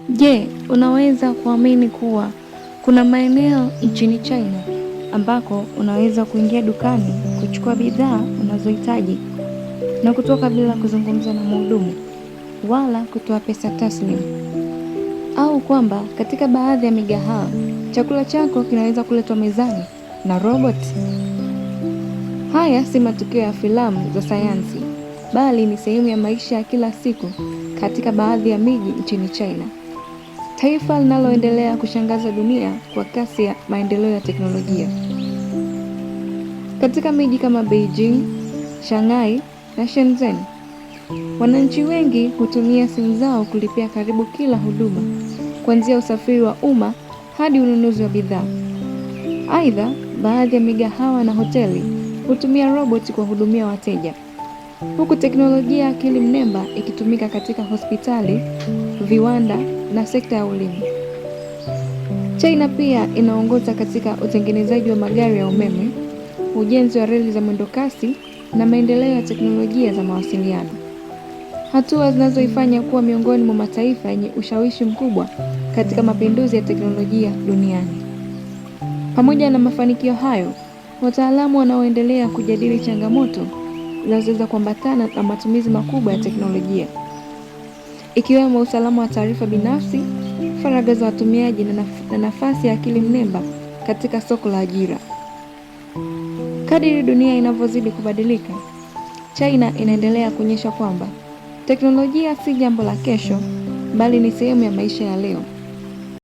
Je, unaweza kuamini kuwa kuna maeneo nchini China ambako unaweza kuingia dukani kuchukua bidhaa unazohitaji na kutoka bila kuzungumza na mhudumu wala kutoa pesa taslimu, au kwamba katika baadhi ya migahawa chakula chako kinaweza kuletwa mezani na robot? Haya si matukio ya filamu za sayansi, bali ni sehemu ya maisha ya kila siku katika baadhi ya miji nchini China, taifa linaloendelea kushangaza dunia kwa kasi ya maendeleo ya teknolojia. Katika miji kama Beijing, Shanghai na Shenzhen, wananchi wengi hutumia simu zao kulipia karibu kila huduma, kuanzia usafiri wa umma hadi ununuzi wa bidhaa. Aidha, baadhi ya migahawa na hoteli hutumia roboti kuwahudumia wateja, huku teknolojia ya akili mnemba ikitumika katika hospitali, viwanda na sekta ya ulinzi. China pia inaongoza katika utengenezaji wa magari ya umeme, ujenzi wa reli za mwendokasi na maendeleo ya teknolojia za mawasiliano, hatua zinazoifanya kuwa miongoni mwa mataifa yenye ushawishi mkubwa katika mapinduzi ya teknolojia duniani. Pamoja na mafanikio hayo, wataalamu wanaoendelea kujadili changamoto zinazoweza kuambatana na matumizi makubwa ya teknolojia, ikiwemo usalama wa taarifa binafsi, faragha za watumiaji na nafasi ya akili mnemba katika soko la ajira. Kadiri dunia inavyozidi kubadilika, China inaendelea kuonyesha kwamba teknolojia si jambo la kesho, bali ni sehemu ya maisha ya leo.